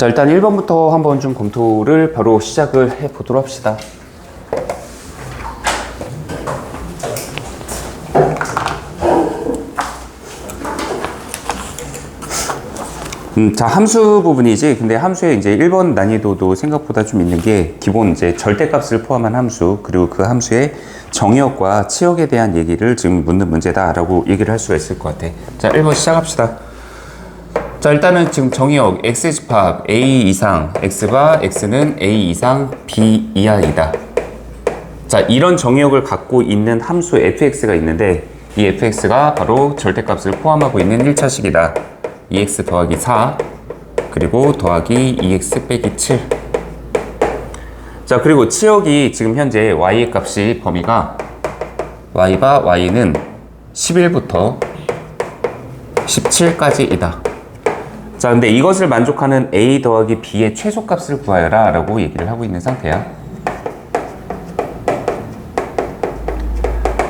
자, 일단 1번부터 한번 좀 검토를 바로 시작을 해 보도록 합시다. 자, 함수 부분이지. 근데 함수에 이제 1번 난이도도 생각보다 좀 있는 게 기본 이제 절대값을 포함한 함수, 그리고 그 함수의 정의역과 치역에 대한 얘기를 지금 묻는 문제다라고 얘기를 할 수가 있을 것 같아. 자, 1번 시작합시다. 자, 일단은 지금 정의역 x집합 a 이상 x바 x는 a 이상 b 이하이다. 자, 이런 정의역을 갖고 있는 함수 fx가 있는데 이 fx가 바로 절대값을 포함하고 있는 1차식이다. 2x 더하기 4 그리고 더하기 2x 빼기 7. 자, 그리고 치역이 지금 현재 y의 값이 범위가 y바 y는 11부터 17까지이다. 자, 근데 이것을 만족하는 a 더하기 b의 최소값을 구하여라 라고 얘기를 하고 있는 상태야.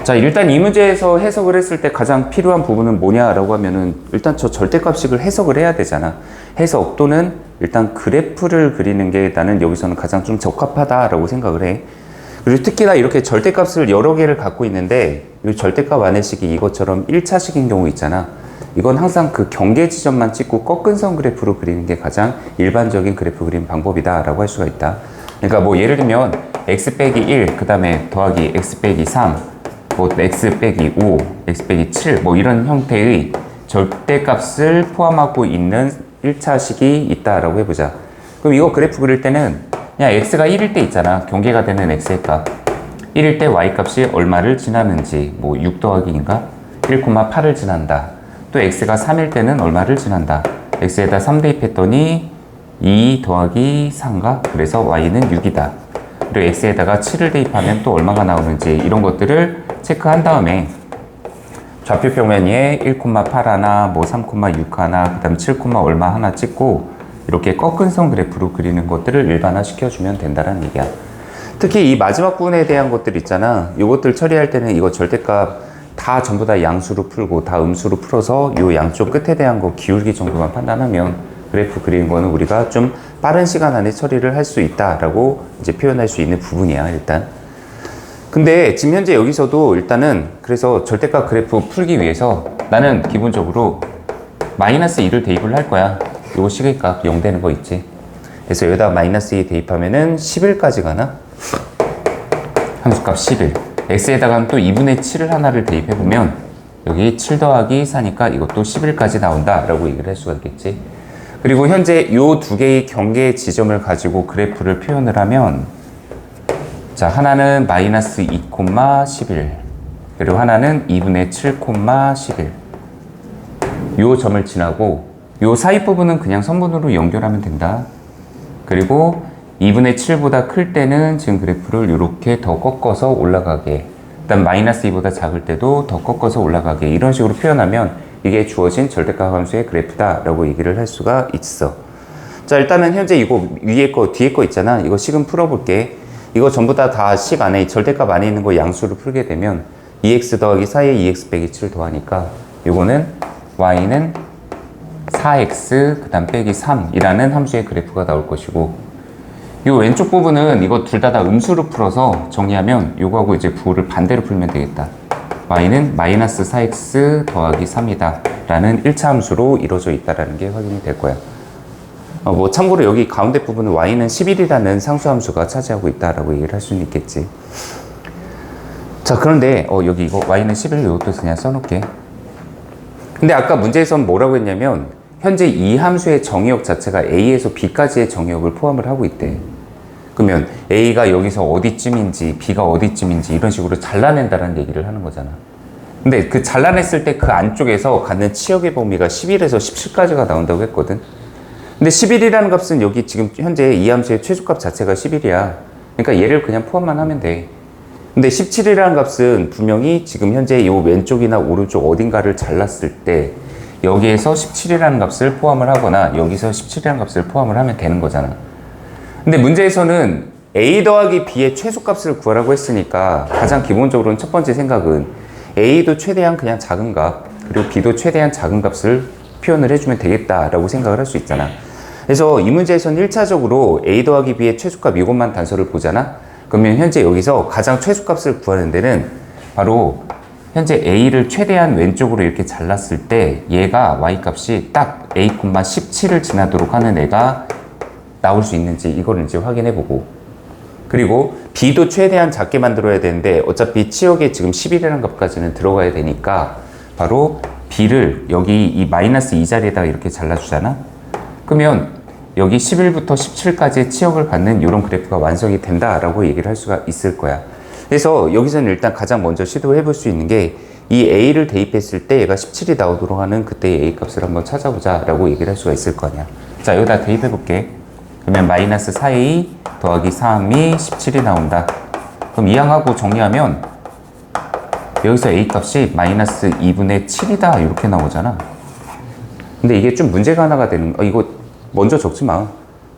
자, 일단 이 문제에서 해석을 했을 때 가장 필요한 부분은 뭐냐라고 하면은 일단 저 절대값식을 해석을 해야 되잖아. 해석 또는 일단 그래프를 그리는 게 나는 여기서는 가장 좀 적합하다라고 생각을 해. 그리고 특히나 이렇게 절대값을 여러 개를 갖고 있는데 이 절대값 안의 식이 이것처럼 1차식인 경우 있잖아. 이건 항상 그 경계 지점만 찍고 꺾은 선 그래프로 그리는 게 가장 일반적인 그래프 그림 방법이다 라고 할 수가 있다. 그러니까 뭐 예를 들면 x 빼기 1, 그 다음에 더하기 x 빼기 3, 뭐 x 빼기 5, x 빼기 7, 뭐 이런 형태의 절대값을 포함하고 있는 1차식이 있다라고 해보자. 그럼 이거 그래프 그릴 때는 그냥 x가 1일 때 있잖아. 경계가 되는 x의 값. 1일 때 y 값이 얼마를 지나는지, 뭐 6 더하기인가? 1,8을 지난다. 또 x가 3일 때는 얼마를 지난다. x에다 3 대입했더니 2 더하기 3가? 그래서 y는 6이다. 그리고 x에다가 7을 대입하면 또 얼마가 나오는지 이런 것들을 체크한 다음에 좌표 평면 위에 1,8 하나, 뭐 3,6 하나, 그 다음 7, 얼마 하나 찍고 이렇게 꺾은 선 그래프로 그리는 것들을 일반화 시켜주면 된다는 얘기야. 특히 이 마지막 부분에 대한 것들 있잖아. 이것들 처리할 때는 이거 절대값 다 전부 다 양수로 풀고 다 음수로 풀어서 이 양쪽 끝에 대한 거 기울기 정도만 판단하면 그래프 그리는 거는 우리가 좀 빠른 시간 안에 처리를 할 수 있다라고 이제 표현할 수 있는 부분이야, 일단. 근데 지금 현재 여기서도 일단은 그래서 절대값 그래프 풀기 위해서 나는 기본적으로 마이너스 2를 대입을 할 거야. 요거 시계값 0 되는 거 있지. 그래서 여기다 마이너스 2 대입하면은 11까지 가나? 함수값 11. x에다가 또 2분의 7을 하나를 대입해보면 여기 7 더하기 4니까 이것도 11까지 나온다 라고 얘기를 할 수가 있겠지. 그리고 현재 요 두 개의 경계 지점을 가지고 그래프를 표현을 하면 자, 하나는 마이너스 2,11 그리고 하나는 2분의 7,11 요 점을 지나고 요 사이 부분은 그냥 선분으로 연결하면 된다. 그리고 2분의 7보다 클 때는 지금 그래프를 이렇게 더 꺾어서 올라가게, 일단 마이너스 2보다 작을 때도 더 꺾어서 올라가게, 이런 식으로 표현하면 이게 주어진 절대값 함수의 그래프다 라고 얘기를 할 수가 있어. 자, 일단은 현재 이거 위에 거 뒤에 거 있잖아. 이거 식은 풀어볼게. 이거 전부 다 식 안에 절대값 안에 있는 거 양수로 풀게 되면 2x 더하기 4에 2x 빼기 7 더하니까 요거는 y는 4x 그 다음 빼기 3이라는 함수의 그래프가 나올 것이고, 이 왼쪽 부분은 이거 둘 다 음수로 풀어서 정리하면 요거하고 이제 부호를 반대로 풀면 되겠다. y는 마이너스 4x 더하기 3이다 라는 1차 함수로 이루어져 있다는 게 확인이 될 거야. 뭐 참고로 여기 가운데 부분은 y는 11이라는 상수함수가 차지하고 있다라고 얘기를 할 수는 있겠지. 자, 그런데 여기 이거 y는 11 이것도 그냥 써놓을게. 근데 아까 문제에서는 뭐라고 했냐면 현재 이 함수의 정의역 자체가 a에서 b까지의 정의역을 포함을 하고 있대. 그러면 a가 여기서 어디쯤인지 b가 어디쯤인지 이런 식으로 잘라낸다는 얘기를 하는 거잖아. 근데 그 잘라냈을 때 그 안쪽에서 갖는 치역의 범위가 11에서 17까지가 나온다고 했거든. 근데 11이라는 값은 여기 지금 현재 이 함수의 최소값 자체가 11이야. 그러니까 얘를 그냥 포함만 하면 돼. 근데 17이라는 값은 분명히 지금 현재 이 왼쪽이나 오른쪽 어딘가를 잘랐을 때 여기에서 17이라는 값을 포함을 하거나 여기서 17이라는 값을 포함을 하면 되는 거잖아. 근데 문제에서는 a 더하기 b의 최소값을 구하라고 했으니까 가장 기본적으로는 첫 번째 생각은 a도 최대한 그냥 작은 값, 그리고 b도 최대한 작은 값을 표현을 해주면 되겠다라고 생각을 할 수 있잖아. 그래서 이 문제에서는 1차적으로 a 더하기 b의 최소값 이것만 단서를 보잖아. 그러면 현재 여기서 가장 최소값을 구하는 데는 바로 현재 a를 최대한 왼쪽으로 이렇게 잘랐을 때 얘가 y값이 딱 a, 17을 지나도록 하는 애가 나올 수 있는지 이거를 이제 확인해보고, 그리고 b도 최대한 작게 만들어야 되는데 어차피 치역에 지금 11이라는 값까지는 들어가야 되니까 바로 b를 여기 이 마이너스 2 자리에다가 이렇게 잘라주잖아. 그러면 여기 11부터 17까지의 치역을 갖는 이런 그래프가 완성이 된다라고 얘기를 할 수가 있을 거야. 그래서 여기서는 일단 가장 먼저 시도해 볼 수 있는 게 이 a를 대입했을 때 얘가 17이 나오도록 하는 그때의 a 값을 한번 찾아보자 라고 얘기를 할 수가 있을 거 아니야. 자, 여기다 대입해 볼게. 그러면 마이너스 4a 더하기 3이 17이 나온다. 그럼 이항하고 정리하면 여기서 a 값이 마이너스 2분의 7이다 이렇게 나오잖아. 근데 이게 좀 문제가 하나가 되는 이거 먼저 적지 마.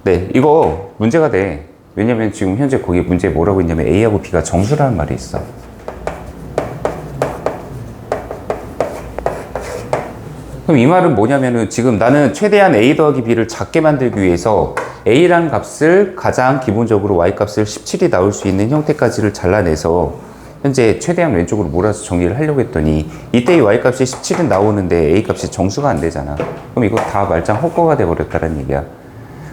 네, 이거 문제가 돼. 왜냐면 지금 현재 거기 문제에 뭐라고 있냐면 a하고 b가 정수라는 말이 있어. 그럼 이 말은 뭐냐면은 지금 나는 최대한 a 더하기 b를 작게 만들기 위해서 a라는 값을 가장 기본적으로 y값을 17이 나올 수 있는 형태까지를 잘라내서 현재 최대한 왼쪽으로 몰아서 정리를 하려고 했더니 이때 이 y값이 17은 나오는데 a값이 정수가 안 되잖아. 그럼 이거 다 말짱 헛거가 돼버렸다는 얘기야.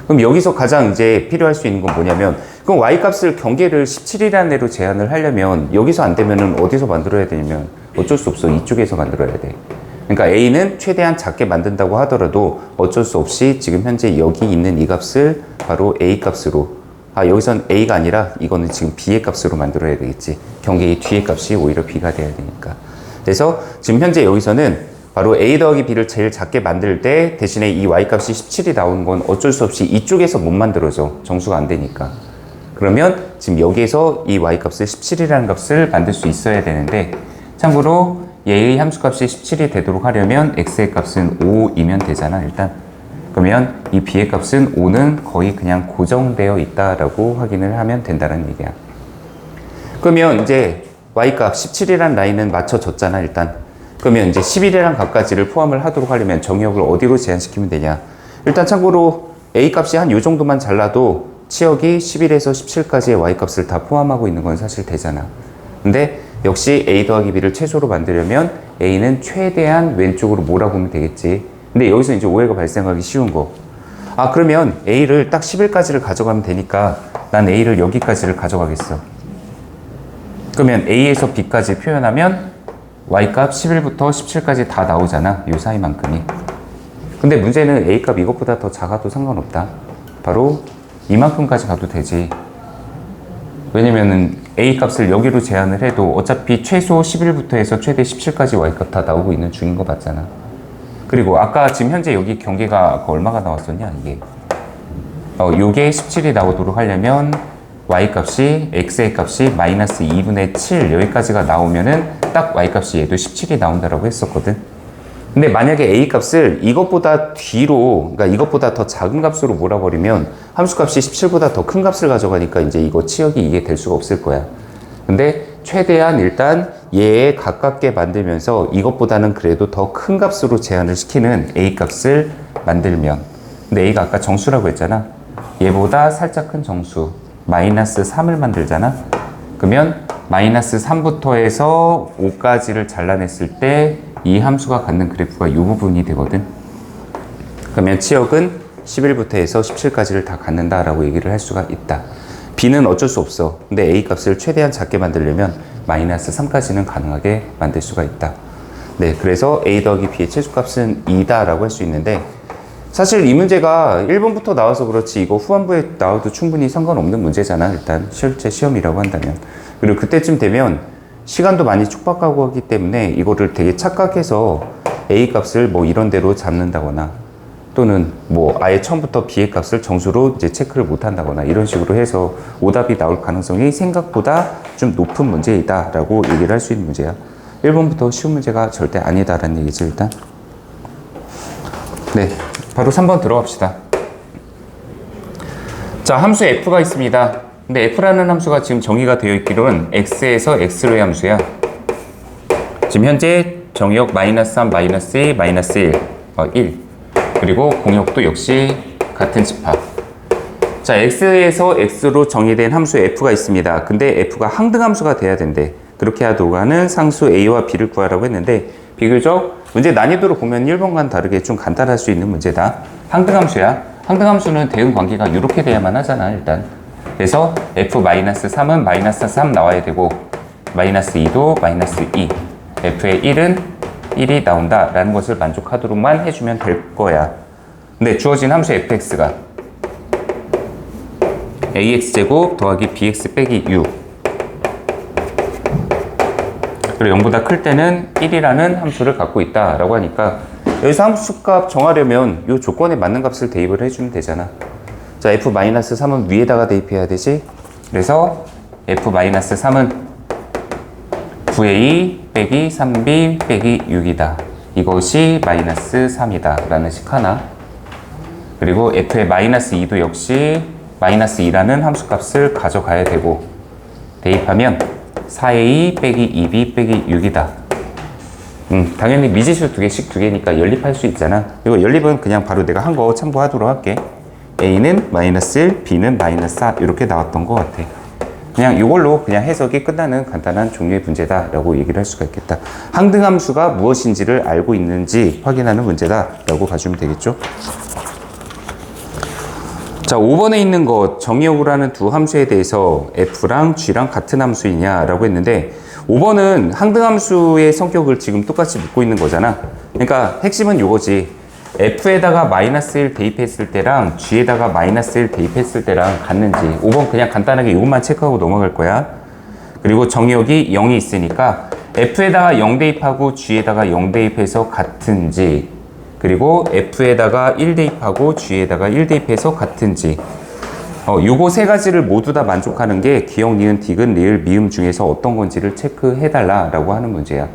그럼 여기서 가장 이제 필요할 수 있는 건 뭐냐면, 그럼 y값을 경계를 17이라는 애로 제한을 하려면 여기서 안 되면은 어디서 만들어야 되냐면 어쩔 수 없어. 이쪽에서 만들어야 돼. 그러니까 a는 최대한 작게 만든다고 하더라도 어쩔 수 없이 지금 현재 여기 있는 이 값을 바로 a 값으로, 여기선 a가 아니라 이거는 지금 b의 값으로 만들어야 되겠지. 경계의 뒤의 값이 오히려 b가 돼야 되니까. 그래서 지금 현재 여기서는 바로 a 더하기 b를 제일 작게 만들 때 대신에 이 y값이 17이 나오는 건 어쩔 수 없이 이쪽에서 못 만들어져. 정수가 안 되니까. 그러면 지금 여기에서 이 y값을 17이라는 값을 만들 수 있어야 되는데, 참고로 얘의 함수값이 17이 되도록 하려면 x의 값은 5이면 되잖아 일단. 그러면 이 b의 값은 5는 거의 그냥 고정되어 있다라고 확인을 하면 된다는 얘기야. 그러면 이제 y값 17이라는 라인은 맞춰졌잖아 일단. 그러면 이제 11이라는 값까지를 포함을 하도록 하려면 정의역을 어디로 제한시키면 되냐. 일단 참고로 a 값이 한 요 정도만 잘라도 치역이 11에서 17까지의 y값을 다 포함하고 있는 건 사실 되잖아. 근데 역시 a 더하기 b를 최소로 만들려면 a는 최대한 왼쪽으로 몰아보면 되겠지. 근데 여기서 이제 오해가 발생하기 쉬운 거. 그러면 a를 딱 11까지를 가져가면 되니까 난 a를 여기까지를 가져가겠어. 그러면 a에서 b까지 표현하면 y값 11부터 17까지 다 나오잖아. 요 사이만큼이. 근데 문제는 a값 이것보다 더 작아도 상관없다. 바로 이만큼까지 가도 되지. 왜냐면은 a 값을 여기로 제한을 해도 어차피 최소 11부터 해서 최대 17까지 y값 다 나오고 있는 중인 거 맞잖아. 그리고 아까 지금 현재 여기 경계가 얼마가 나왔었냐 이게. 요게 17이 나오도록 하려면 y값이 x의 값이 마이너스 2분의 7 여기까지가 나오면은 딱 y값이 얘도 17이 나온다라고 했었거든. 근데 만약에 a 값을 이것보다 뒤로, 그러니까 이것보다 더 작은 값으로 몰아버리면 함수값이 17보다 더 큰 값을 가져가니까 이제 이거 치역이 이게 될 수가 없을 거야. 근데 최대한 일단 얘에 가깝게 만들면서 이것보다는 그래도 더 큰 값으로 제한을 시키는 a 값을 만들면, 근데 a가 아까 정수라고 했잖아. 얘보다 살짝 큰 정수 마이너스 3을 만들잖아. 그러면 마이너스 3부터 해서 5까지를 잘라냈을 때 이 함수가 갖는 그래프가 이 부분이 되거든. 그러면 치역은 11부터 해서 17까지를 다 갖는다라고 얘기를 할 수가 있다. b는 어쩔 수 없어. 근데 a 값을 최대한 작게 만들려면 마이너스 3까지는 가능하게 만들 수가 있다. 네, 그래서 a 더하기 b의 최소값은 2다라고 할 수 있는데, 사실 이 문제가 1번부터 나와서 그렇지 이거 후반부에 나와도 충분히 상관없는 문제잖아. 일단 실제 시험이라고 한다면. 그리고 그때쯤 되면 시간도 많이 촉박하고 하기 때문에 이거를 되게 착각해서 a 값을 뭐 이런 대로 잡는다거나, 또는 뭐 아예 처음부터 b의 값을 정수로 이제 체크를 못 한다거나 이런 식으로 해서 오답이 나올 가능성이 생각보다 좀 높은 문제이다 라고 얘기를 할 수 있는 문제야. 1번부터 쉬운 문제가 절대 아니다라는 얘기죠 일단. 네, 바로 3번 들어갑시다. 자, 함수 f가 있습니다. 근데 f라는 함수가 지금 정의가 되어 있기로는 x에서 x로의 함수야. 지금 현재 정의역 마이너스 3, 마이너스 2, 마이너스 1, 1. 그리고 공역도 역시 같은 집합. 자, x에서 x로 정의된 함수 f가 있습니다. 근데 f가 항등함수가 돼야 된대. 그렇게 하도록 하는 상수 a와 b를 구하라고 했는데 비교적 문제 난이도로 보면 1번과는 다르게 좀 간단할 수 있는 문제다. 항등함수야. 항등함수는 대응 관계가 이렇게 돼야만 하잖아, 일단. 그래서 f-3은 -3 나와야 되고 -2도 -2. f의 1은 1이 나온다라는 것을 만족하도록만 해주면 될 거야. 근데 주어진 함수 fx가 ax제곱 더하기 bx 빼기 6 그리고 0보다 클 때는 1이라는 함수를 갖고 있다라고 하니까 여기서 함수값 정하려면 이 조건에 맞는 값을 대입을 해주면 되잖아. 자, f-3은 위에다가 대입해야 되지. 그래서 f-3은 9a 빼기 3b 빼기 6이다. 이것이 -3이다 라는 식 하나. 그리고 f의 -2도 역시 -2라는 함수값을 가져가야 되고 대입하면 4a 빼기 2b 빼기 6이다. 당연히 미지수 2개씩 2개니까 연립할 수 있잖아. 이거 연립은 그냥 바로 내가 한 거 참고하도록 할게. a는 -1, b는 -4 이렇게 나왔던 것 같아. 그냥 이걸로 그냥 해석이 끝나는 간단한 종류의 문제다라고 얘기를 할 수가 있겠다. 항등함수가 무엇인지를 알고 있는지 확인하는 문제다라고 봐주면 되겠죠. 자, 5번에 있는 것 정의역으로 하는 두 함수에 대해서 f랑 g랑 같은 함수이냐라고 했는데 5번은 항등함수의 성격을 지금 똑같이 묻고 있는 거잖아. 그러니까 핵심은 이거지. f에다가 -1 대입했을 때랑 g에다가 -1 대입했을 때랑 같는지 5번 그냥 간단하게 이것만 체크하고 넘어갈 거야. 그리고 정의역이 0이 있으니까 f에다가 0 대입하고 g에다가 0 대입해서 같은지 그리고 f에다가 1 대입하고 g에다가 1 대입해서 같은지 요거 세 가지를 모두 다 만족하는 게 기역, 니은, 디귿, 리을, 미음 중에서 어떤 건지를 체크해달라고 하는 문제야.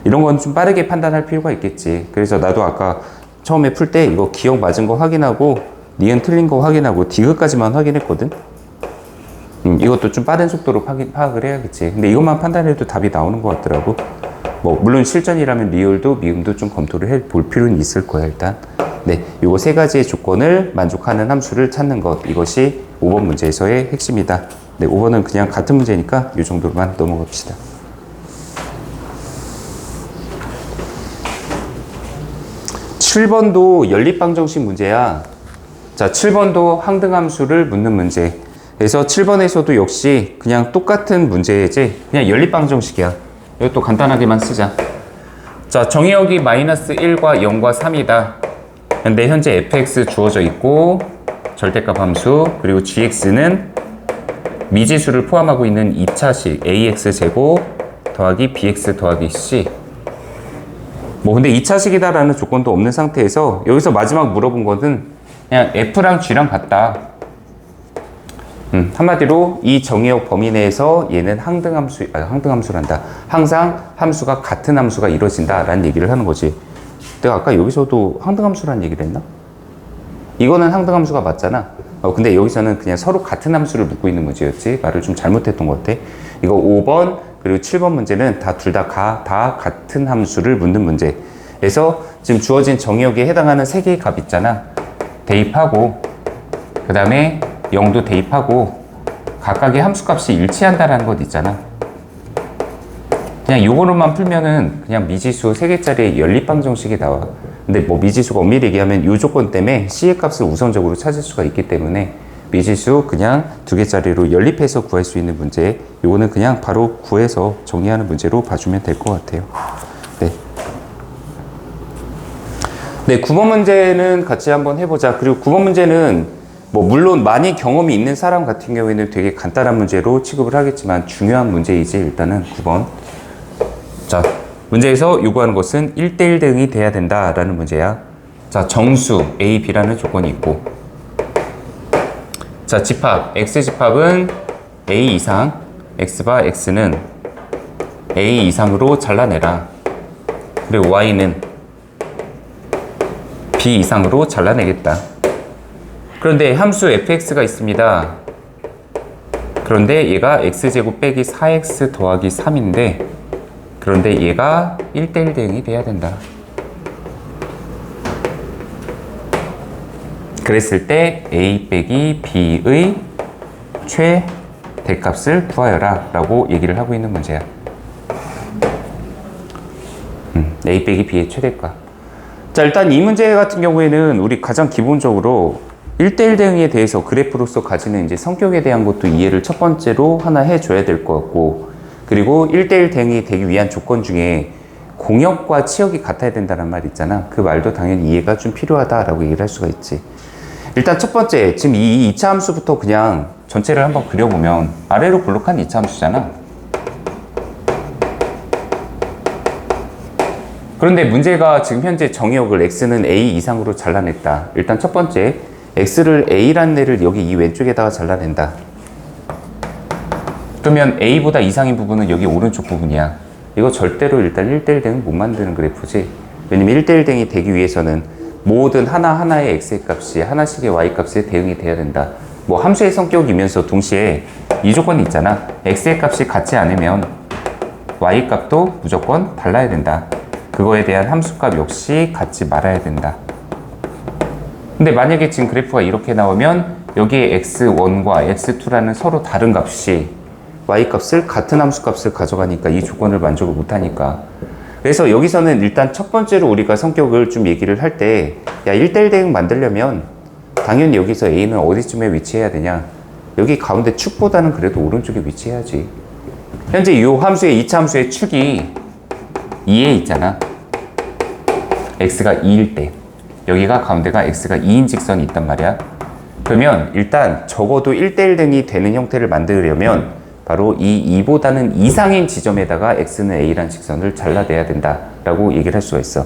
이런 건 좀 빠르게 판단할 필요가 있겠지. 그래서 나도 아까 처음에 풀 때 이거 기억 맞은 거 확인하고 니은 틀린 거 확인하고 디귿까지만 확인했거든. 이것도 좀 빠른 속도로 파악을 해야겠지. 근데 이것만 판단해도 답이 나오는 것 같더라고. 뭐 물론 실전이라면 리을도 미음도 좀 검토를 해볼 필요는 있을 거야 일단. 네, 요거 세 가지의 조건을 만족하는 함수를 찾는 것, 이것이 5번 문제에서의 핵심이다. 네, 5번은 그냥 같은 문제니까 이 정도만 넘어갑시다. 7번도 연립방정식 문제야. 자, 7번도 항등함수를 묻는 문제. 그래서 7번에서도 역시 그냥 똑같은 문제이지 그냥 연립방정식이야. 이것도 간단하게만 쓰자. 자, 정의역이 -1과 0과 3이다. 근데 현재 fx 주어져 있고 절대값 함수 그리고 gx는 미지수를 포함하고 있는 2차식 ax제곱 더하기 bx 더하기 c. 뭐 근데 2차식이다 라는 조건도 없는 상태에서 여기서 마지막 물어본 거는 그냥 f랑 g랑 같다. 한마디로 이 정의역 범위 내에서 얘는 항등함수란다. 항상 함수가 같은 함수가 이루어진다 라는 얘기를 하는 거지. 내가 아까 여기서도 항등함수라는 얘기를 했나? 이거는 항등함수가 맞잖아. 근데 여기서는 그냥 서로 같은 함수를 묻고 있는 문제였지. 말을 좀 잘못했던 것 같아. 이거 5번 그리고 7번 문제는 둘 다 같은 함수를 묻는 문제. 그래서 지금 주어진 정의역에 해당하는 세 개의 값 있잖아. 대입하고 그 다음에 0도 대입하고 각각의 함수값이 일치한다라는 것 있잖아. 그냥 요거로만 풀면은 그냥 미지수 3개짜리의 연립방정식이 나와. 근데 뭐 미지수가 엄밀히 얘기하면 이 조건 때문에 C의 값을 우선적으로 찾을 수가 있기 때문에 미지수 그냥 2개짜리로 연립해서 구할 수 있는 문제, 요거는 그냥 바로 구해서 정리하는 문제로 봐주면 될 것 같아요. 네. 네, 9번 문제는 같이 한번 해보자. 그리고 9번 문제는 뭐 물론 많이 경험이 있는 사람 같은 경우에는 되게 간단한 문제로 취급을 하겠지만 중요한 문제이지. 일단은 9번. 자, 문제에서 요구하는 것은 1대1 대응이 돼야 된다라는 문제야. 자, 정수 A, B라는 조건이 있고, 자, 집합 X 집합은 A 이상, X바 X는 A 이상으로 잘라내라. 그리고 Y는 B 이상으로 잘라내겠다. 그런데 함수 fx가 있습니다. 그런데 얘가 x제곱 빼기 4x 더하기 3인데 그런데 얘가 1대1 대응이 돼야 된다. 그랬을 때 A 빼기 B의 최대값을 구하여라 라고 얘기를 하고 있는 문제야. A 빼기 B의 최대값. 자, 일단 이 문제 같은 경우에는 우리 가장 기본적으로 1대1 대응에 대해서 그래프로서 가지는 이제 성격에 대한 것도 이해를 첫 번째로 하나 해줘야 될 것 같고, 그리고 1대1 대응이 되기 위한 조건 중에 공역과 치역이 같아야 된다는 말 있잖아. 그 말도 당연히 이해가 좀 필요하다라고 얘기를 할 수가 있지. 일단 첫 번째, 지금 이 2차 함수부터 그냥 전체를 한번 그려보면 아래로 볼록한 2차 함수잖아. 그런데 문제가 지금 현재 정의역을 x는 a 이상으로 잘라냈다. 일단 첫 번째, x를 a라는 애를 여기 이 왼쪽에다가 잘라낸다. 그러면 a보다 이상인 부분은 여기 오른쪽 부분이야. 이거 절대로 일단 1대1 대응 못 만드는 그래프지. 왜냐면 1대1 대응이 되기 위해서는 모든 하나하나의 x의 값이 하나씩의 y 값에 대응이 돼야 된다. 뭐 함수의 성격이면서 동시에 이 조건이 있잖아. x의 값이 같지 않으면 y 값도 무조건 달라야 된다. 그거에 대한 함수값 역시 같지 말아야 된다. 근데 만약에 지금 그래프가 이렇게 나오면 여기에 x1과 x2라는 서로 다른 값이 y값을 같은 함수값을 가져가니까 이 조건을 만족을 못하니까. 그래서 여기서는 일단 첫 번째로 우리가 성격을 좀 얘기를 할 때, 야, 1대1 대응 만들려면 당연히 여기서 a는 어디쯤에 위치해야 되냐? 여기 가운데 축보다는 그래도 오른쪽에 위치해야지. 현재 이 함수의 2차 함수의 축이 2에 있잖아. x가 2일 때 여기가 가운데가 x가 2인 직선이 있단 말이야. 그러면 일단 적어도 1대1 대응이 되는 형태를 만들려면 바로 이 2보다는 이상인 지점에다가 x는 a라는 직선을 잘라내야 된다라고 얘기를 할 수가 있어.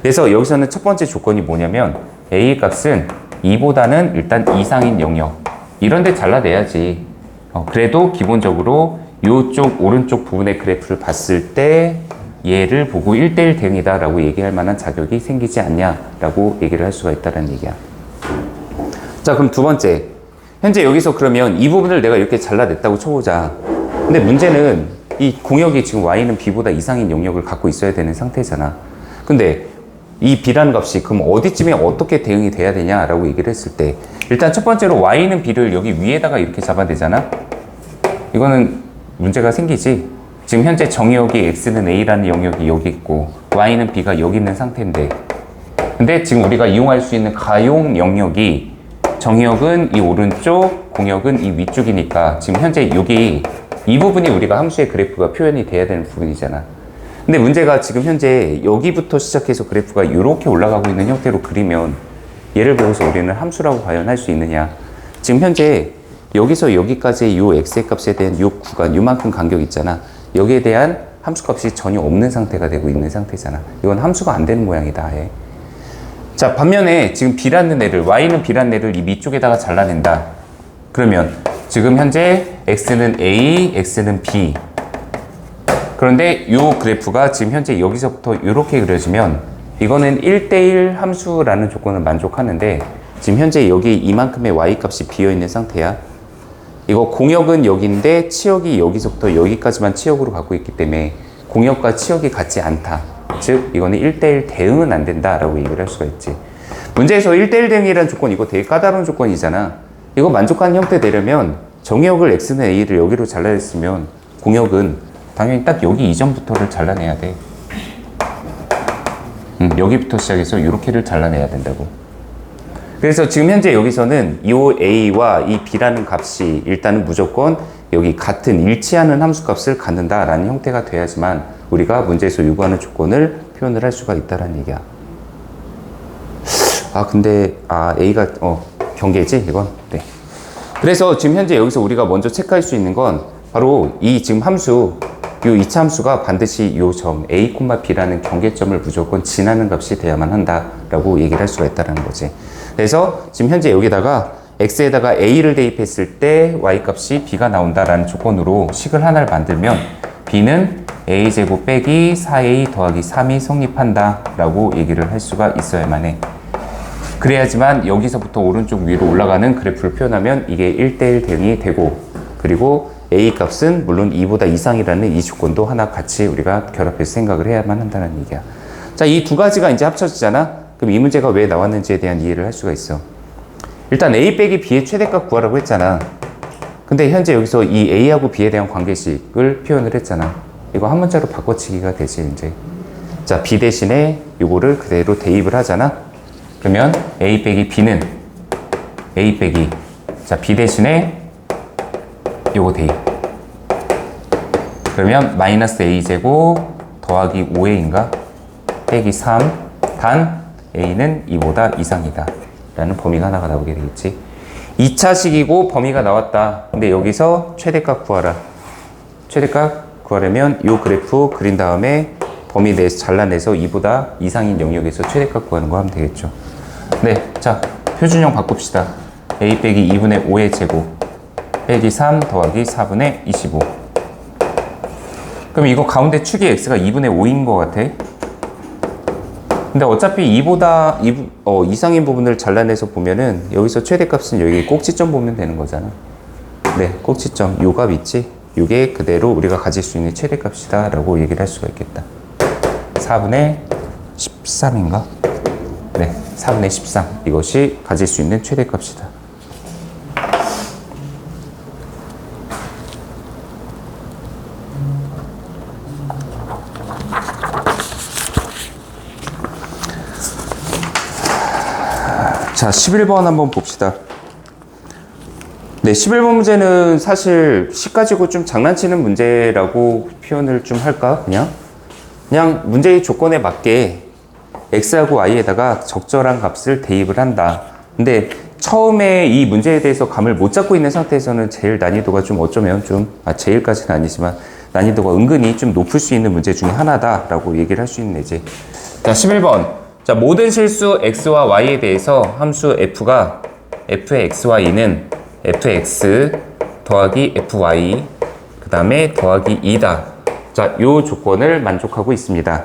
그래서 여기서는 첫 번째 조건이 뭐냐면 a 값은 2보다는 일단 이상인 영역 이런 데 잘라내야지. 그래도 기본적으로 이쪽 오른쪽 부분의 그래프를 봤을 때 얘를 보고 1대1 대응이다 라고 얘기할 만한 자격이 생기지 않냐 라고 얘기를 할 수가 있다는 얘기야. 자, 그럼 두 번째, 현재 여기서 그러면 이 부분을 내가 이렇게 잘라냈다고 쳐보자. 근데 문제는 이 공역이 지금 y는 b보다 이상인 영역을 갖고 있어야 되는 상태잖아. 근데 이 b라는 값이 그럼 어디쯤에 어떻게 대응이 돼야 되냐 라고 얘기를 했을 때, 일단 첫 번째로 y는 b를 여기 위에다가 이렇게 잡아내잖아. 이거는 문제가 생기지. 지금 현재 정의역이 x는 a라는 영역이 여기 있고 y는 b가 여기 있는 상태인데, 근데 지금 우리가 이용할 수 있는 가용 영역이 정의역은 이 오른쪽, 공역은 이 위쪽이니까 지금 현재 여기 이 부분이 우리가 함수의 그래프가 표현이 돼야 되는 부분이잖아. 근데 문제가 지금 현재 여기부터 시작해서 그래프가 이렇게 올라가고 있는 형태로 그리면 얘를 보고서 우리는 함수라고 과연 할 수 있느냐. 지금 현재 여기서 여기까지의 요 x의 값에 대한 요 구간, 요만큼 간격 있잖아. 여기에 대한 함수값이 전혀 없는 상태가 되고 있는 상태잖아. 이건 함수가 안 되는 모양이다. 아예. 자, 반면에 지금 b라는 애를, y는 b라는 애를 이 밑쪽에다가 잘라낸다. 그러면 지금 현재 x는 a, x는 b. 그런데 이 그래프가 지금 현재 여기서부터 이렇게 그려지면 이거는 1대1 함수라는 조건을 만족하는데 지금 현재 여기 이만큼의 y 값이 비어있는 상태야. 이거 공역은 여기인데 치역이 여기서부터 여기까지만 치역으로 갖고 있기 때문에 공역과 치역이 같지 않다. 즉 이거는 1대1 대응은 안 된다라고 얘기를 할 수가 있지. 문제에서 1대1 대응이라는 조건, 이거 되게 까다로운 조건이잖아. 이거 만족하는 형태 되려면 정의역을 x는 a를 여기로 잘라냈으면 공역은 당연히 딱 여기 이전부터를 잘라내야 돼. 여기부터 시작해서 이렇게를 잘라내야 된다고. 그래서 지금 현재 여기서는 이 a와 이 b라는 값이 일단은 무조건 여기 같은 일치하는 함수값을 갖는다라는 형태가 돼야지만 우리가 문제에서 요구하는 조건을 표현을 할 수가 있다라는 얘기야. 근데 a가 경계지 이건. 네. 그래서 지금 현재 여기서 우리가 먼저 체크할 수 있는 건 바로 이 지금 함수, 이 2차 함수가 반드시 요 점 a, b라는 경계점을 무조건 지나는 값이 돼야만 한다라고 얘기를 할 수가 있다는 거지. 그래서 지금 현재 여기다가 x에다가 a를 대입했을 때 y값이 b가 나온다라는 조건으로 식을 하나를 만들면 b는 a제곱 빼기 4a 더하기 3이 성립한다 라고 얘기를 할 수가 있어야만 해. 그래야지만 여기서부터 오른쪽 위로 올라가는 그래프를 표현하면 이게 1대1 대응이 되고, 그리고 a 값은 물론 2보다 이상이라는 이 조건도 하나 같이 우리가 결합해서 생각을 해야만 한다는 얘기야. 자, 이 두 가지가 이제 합쳐지잖아. 그럼 이 문제가 왜 나왔는지에 대한 이해를 할 수가 있어. 일단 A 빼기 B의 최대값 구하라고 했잖아. 근데 현재 여기서 이 A하고 B에 대한 관계식을 표현을 했잖아. 이거 한 문자로 바꿔치기가 되지, 이제. 자, B 대신에 요거를 그대로 대입을 하잖아. 그러면 A 빼기 B는 A 빼기, 자, B 대신에 요거 대입. 그러면 마이너스 A제곱 더하기 5A인가? 빼기 3 단 A는 2보다 이상이다 라는 범위가 하나가 나오게 되겠지. 2차식이고 범위가 나왔다. 근데 여기서 최대값 구하라. 최대값 구하려면 이 그래프 그린 다음에 범위 내에서 잘라내서 2보다 이상인 영역에서 최대값 구하는 거 하면 되겠죠. 네, 자, 표준형 바꿉시다. A 빼기 2분의 5의 제곱 빼기 3 더하기 4분의 25. 그럼 이거 가운데 축이 x가 2분의 5인 것 같아. 근데 어차피 2보다 이상인 부분을 잘라내서 보면은 여기서 최대값은 여기 꼭지점 보면 되는 거잖아. 네, 꼭지점 요 값 있지? 요게 그대로 우리가 가질 수 있는 최대값이다 라고 얘기를 할 수가 있겠다. 4분의 13인가? 네, 4분의 13 이것이 가질 수 있는 최대값이다. 자, 11번 한번 봅시다. 네, 11번 문제는 사실 식 가지고 좀 장난치는 문제라고 표현을 좀 할까? 그냥 문제의 조건에 맞게 x하고 y에다가 적절한 값을 대입을 한다. 근데 처음에 이 문제에 대해서 감을 못 잡고 있는 상태에서는 제일 난이도가 좀 어쩌면 제일까지는 아니지만 난이도가 은근히 좀 높을 수 있는 문제 중에 하나다라고 얘기를 할 수 있는 애지. 자, 11번. 자, 모든 실수 x와 y에 대해서 함수 f가 f의 x와 e는 fx 더하기 fy 그 다음에 더하기 2다. 자, 요 조건을 만족하고 있습니다.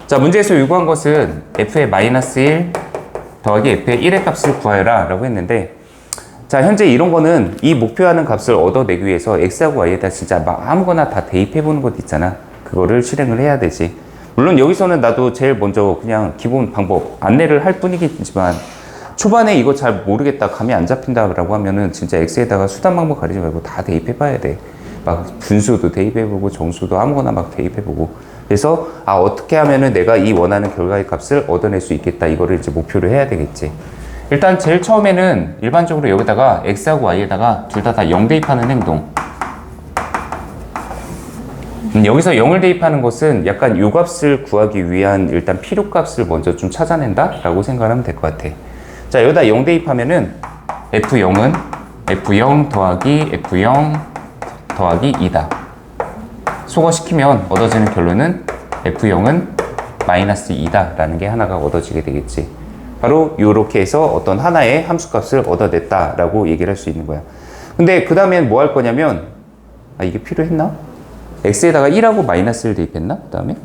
자, 문제에서 요구한 것은 f의 마이너스 1 더하기 f의 1의 값을 구하여라 라고 했는데, 자, 현재 이런 거는 이 목표하는 값을 얻어내기 위해서 x하고 y에다 진짜 막 아무거나 다 대입해보는 것 있잖아. 그거를 실행을 해야 되지. 물론 여기서는 나도 제일 먼저 그냥 기본 방법 안내를 할 뿐이겠지만 초반에 이거 잘 모르겠다, 감이 안 잡힌다라고 하면은 진짜 x에다가 수단 방법 가리지 말고 다 대입해봐야 돼. 막 분수도 대입해보고 정수도 아무거나 막 대입해보고. 그래서 어떻게 하면은 내가 이 원하는 결과의 값을 얻어낼 수 있겠다, 이거를 이제 목표를 해야 되겠지. 일단 제일 처음에는 일반적으로 여기다가 x하고 y에다가 둘 다 0 대입하는 행동. 여기서 0을 대입하는 것은 약간 요 값을 구하기 위한 일단 필요값을 먼저 좀 찾아낸다 라고 생각하면 될 것 같아. 자, 여기다 0 대입하면은 f0은 f0 더하기 f0 더하기 2다. 소거시키면 얻어지는 결론은 f0은 마이너스 2다 라는 게 하나가 얻어지게 되겠지. 바로 요렇게 해서 어떤 하나의 함수값을 얻어냈다 라고 얘기를 할 수 있는 거야. 근데 그 다음엔 뭐 할 거냐면, 이게 필요했나? x에다가 1하고 마이너스를 대입했나? 그 다음에?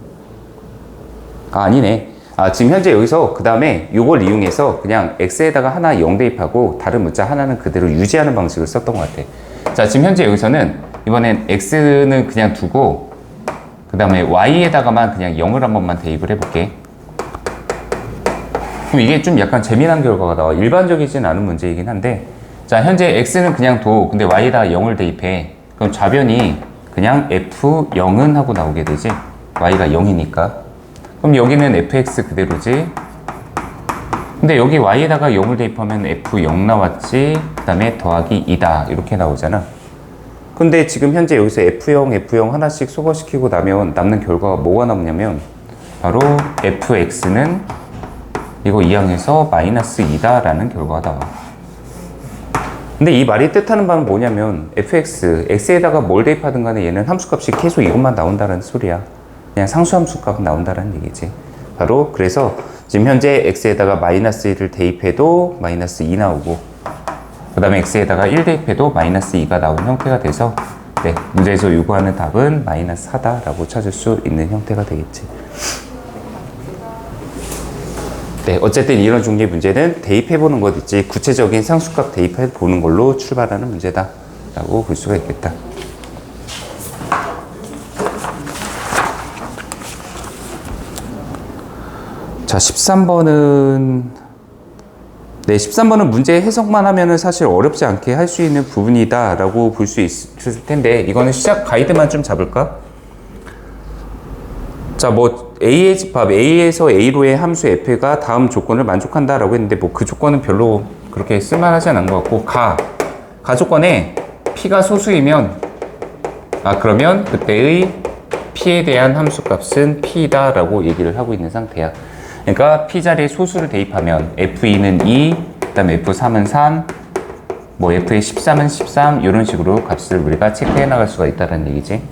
아니네. 지금 현재 여기서 그 다음에 요걸 이용해서 그냥 x에다가 하나 0 대입하고 다른 문자 하나는 그대로 유지하는 방식을 썼던 것 같아. 자, 지금 현재 여기서는 이번엔 x는 그냥 두고 그 다음에 y에다가만 그냥 0을 한 번만 대입을 해볼게. 그럼 이게 좀 약간 재미난 결과가 나와. 일반적이진 않은 문제이긴 한데, 자, 현재 x는 그냥 둬. 근데 y에다가 0을 대입해. 그럼 좌변이 그냥 f0은 하고 나오게 되지. y가 0이니까. 그럼 여기는 fx 그대로지. 근데 여기 y에다가 0을 대입하면 f0 나왔지. 그 다음에 더하기 2다 이렇게 나오잖아. 근데 지금 현재 여기서 f0 하나씩 소거시키고 나면 남는 결과가 뭐가 남냐면 바로 fx는 이거 이항에서 마이너스 2다 라는 결과가 나와. 근데 이 말이 뜻하는 바는 뭐냐면 x에다가 뭘 대입하든 간에 얘는 함수값이 계속 이것만 나온다는 소리야. 그냥 상수함수값 나온다는 얘기지. 바로 그래서 지금 현재 x에다가 마이너스 1을 대입해도 마이너스 2 나오고, 그 다음에 x에다가 1 대입해도 마이너스 2가 나온 형태가 돼서, 네, 문제에서 요구하는 답은 마이너스 4다 라고 찾을 수 있는 형태가 되겠지. 네, 어쨌든 이런 종류의 문제는 대입해보는 것 있지 구체적인 상수값 대입해보는 걸로 출발하는 문제다 라고 볼 수가 있겠다. 자, 13번은 네, 13번은 문제 해석만 하면은 사실 어렵지 않게 할 수 있는 부분이다 라고 볼 수 있을 텐데, 이거는 시작 가이드만 좀 잡을까? 자, 뭐 A의 집합, A에서 A로의 함수 f가 다음 조건을 만족한다 라고 했는데, 뭐 그 조건은 별로 그렇게 쓸만하지 않은 것 같고, 가 조건에 P가 소수이면, 그러면 그때의 P에 대한 함수 값은 P다 라고 얘기를 하고 있는 상태야. 그러니까 P 자리에 소수를 대입하면 F2는 2, 그 다음에 F3은 3, 뭐 F의 13은 13, 이런 식으로 값을 우리가 체크해 나갈 수가 있다는 얘기지.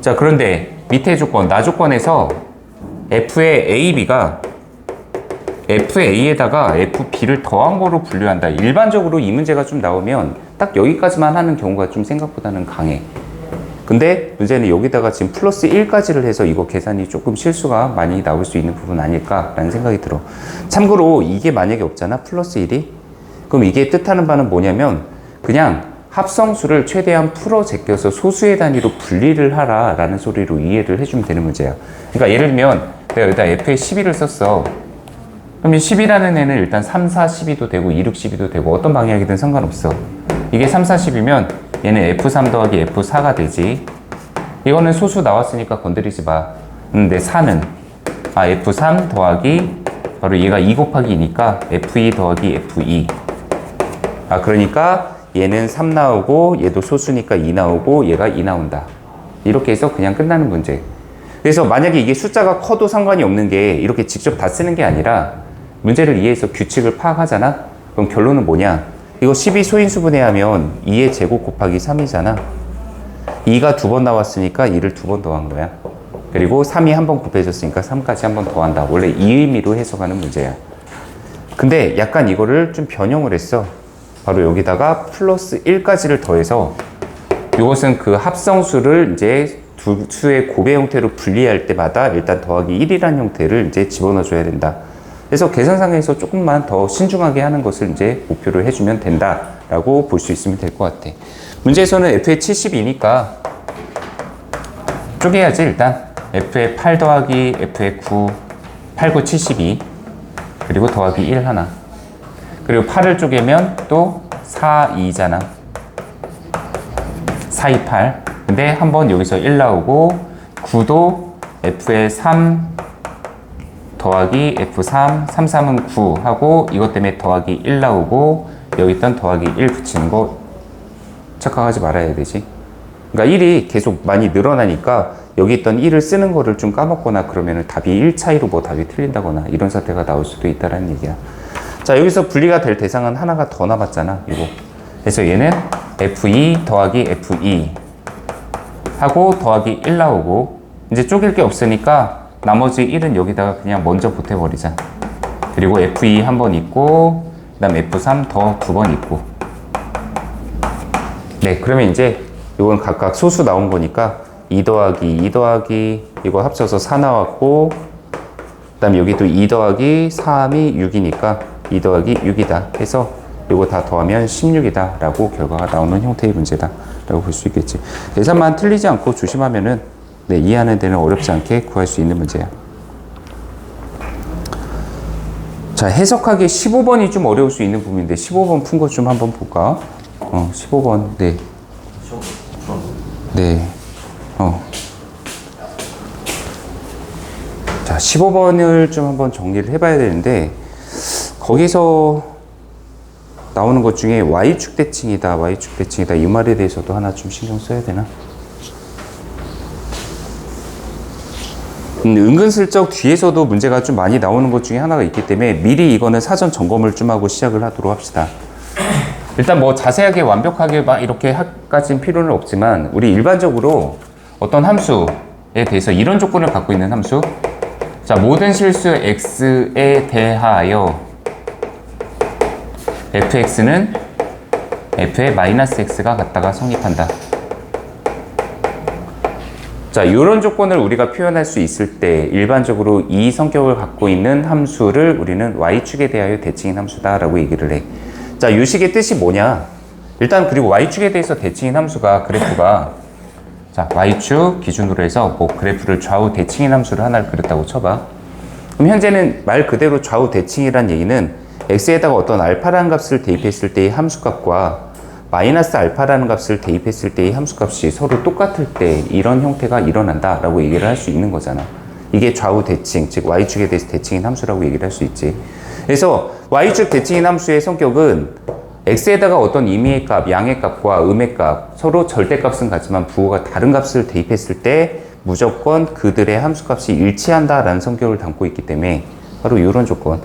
자, 그런데 밑에 조건, 나 조건에서 F의 A, B가 FA에다가 FB를 더한 거로 분류한다. 일반적으로 이 문제가 좀 나오면 딱 여기까지만 하는 경우가 좀 생각보다는 강해. 근데 문제는 여기다가 지금 플러스 1까지를 해서 이거 계산이 조금 실수가 많이 나올 수 있는 부분 아닐까라는 생각이 들어. 참고로 이게 만약에 없잖아, 플러스 1이. 그럼 이게 뜻하는 바는 뭐냐면 그냥 합성수를 최대한 풀어 제껴서 소수의 단위로 분리를 하라 라는 소리로 이해를 해주면 되는 문제야. 그러니까 예를 들면 내가 여기다 f에 12를 썼어. 그럼 이 10이라는 애는 일단 3, 4, 12도 되고 2, 6, 12도 되고 어떤 방향이든 상관없어. 이게 3, 4, 10이면 얘는 F3 더하기 F4가 되지. 이거는 소수 나왔으니까 건드리지 마. 근데 4는 F3 더하기 바로 얘가 2 곱하기 2니까 F2 더하기 F2. 그러니까 얘는 3 나오고 얘도 소수니까 2 나오고 얘가 2 나온다. 이렇게 해서 그냥 끝나는 문제. 그래서 만약에 이게 숫자가 커도 상관이 없는 게 이렇게 직접 다 쓰는 게 아니라 문제를 이해해서 규칙을 파악하잖아. 그럼 결론은 뭐냐? 이거 12 소인수분해 하면 2의 제곱 곱하기 3이잖아. 2가 2번 나왔으니까 2를 2번 더한 거야. 그리고 3이 한 번 곱해졌으니까 3까지 한 번 더한다. 원래 이 의미로 해석하는 문제야. 근데 약간 이거를 좀 변형을 했어. 바로 여기다가 플러스 1까지를 더해서 이것은 그 합성수를 이제 두 수의 곱의 형태로 분리할 때마다 일단 더하기 1이라는 형태를 이제 집어넣어줘야 된다. 그래서 계산상에서 조금만 더 신중하게 하는 것을 이제 목표로 해주면 된다라고 볼 수 있으면 될 것 같아. 문제에서는 F의 70이니까 쪼개야지 일단. F의 8 더하기 F의 9, 8, 9, 72 그리고 더하기 1 하나. 그리고 8을 쪼개면 또 4, 2잖아. 4, 2, 8. 근데 한번 여기서 1 나오고 9도 F의 3 더하기 F3, 3, 3은 9 하고 이것 때문에 더하기 1 나오고 여기 있던 더하기 1 붙이는 거 착각하지 말아야 되지. 그러니까 1이 계속 많이 늘어나니까 여기 있던 1을 쓰는 거를 좀 까먹거나 그러면 답이 1 차이로 뭐 답이 틀린다거나 이런 사태가 나올 수도 있다는 얘기야. 자, 여기서 분리가 될 대상은 하나가 더 남았잖아, 이거. 그래서 얘는 F2 더하기 F2 하고 더하기 1 나오고 이제 쪼갤 게 없으니까 나머지 1은 여기다가 그냥 먼저 보태버리자. 그리고 F2 한 번 있고 그 다음 F3 더 2번 있고. 네, 그러면 이제 이건 각각 소수 나온 거니까 2 더하기 2 더하기 이거 합쳐서 4 나왔고 그 다음 여기도 2 더하기 3이 6이니까 2 더하기 6이다 해서 이거 다 더하면 16이다 라고 결과가 나오는 형태의 문제다 라고 볼 수 있겠지. 계산만 틀리지 않고 조심하면은 네, 이해하는 데는 어렵지 않게 구할 수 있는 문제야. 자, 해석하기 15번이 좀 어려울 수 있는 부분인데 15번 푼 거 좀 한번 볼까? 15번. 네. 네. 자, 15번을 좀 한번 정리를 해봐야 되는데 거기서 나오는 것 중에 Y축 대칭이다, Y축 대칭이다 이 말에 대해서도 하나 좀 신경 써야 되나? 은근슬쩍 뒤에서도 문제가 좀 많이 나오는 것 중에 하나가 있기 때문에 미리 이거는 사전 점검을 좀 하고 시작을 하도록 합시다. 일단 뭐 자세하게 완벽하게 막 이렇게 할까진 필요는 없지만 우리 일반적으로 어떤 함수에 대해서 이런 조건을 갖고 있는 함수, 자, 모든 실수 x에 대하여 fx는 f의 마이너스 x가 같다가 성립한다. 자, 이런 조건을 우리가 표현할 수 있을 때 일반적으로 이 성격을 갖고 있는 함수를 우리는 y축에 대하여 대칭인 함수다라고 얘기를 해. 자, 이 식의 뜻이 뭐냐? 일단 그리고 y축에 대해서 대칭인 함수가 그래프가 자, y축 기준으로 해서 뭐 그래프를 좌우 대칭인 함수를 하나를 그렸다고 쳐봐. 그럼 현재는 말 그대로 좌우 대칭이란 얘기는 x에다가 어떤 알파라는 값을 대입했을 때의 함수값과 마이너스 알파라는 값을 대입했을 때의 함수값이 서로 똑같을 때 이런 형태가 일어난다 라고 얘기를 할 수 있는 거잖아. 이게 좌우 대칭, 즉 y축에 대해서 대칭인 함수라고 얘기를 할 수 있지. 그래서 y축 대칭인 함수의 성격은 x에다가 어떤 임의의 값, 양의 값과 음의 값, 서로 절대값은 같지만 부호가 다른 값을 대입했을 때 무조건 그들의 함수값이 일치한다라는 성격을 담고 있기 때문에 바로 이런 조건,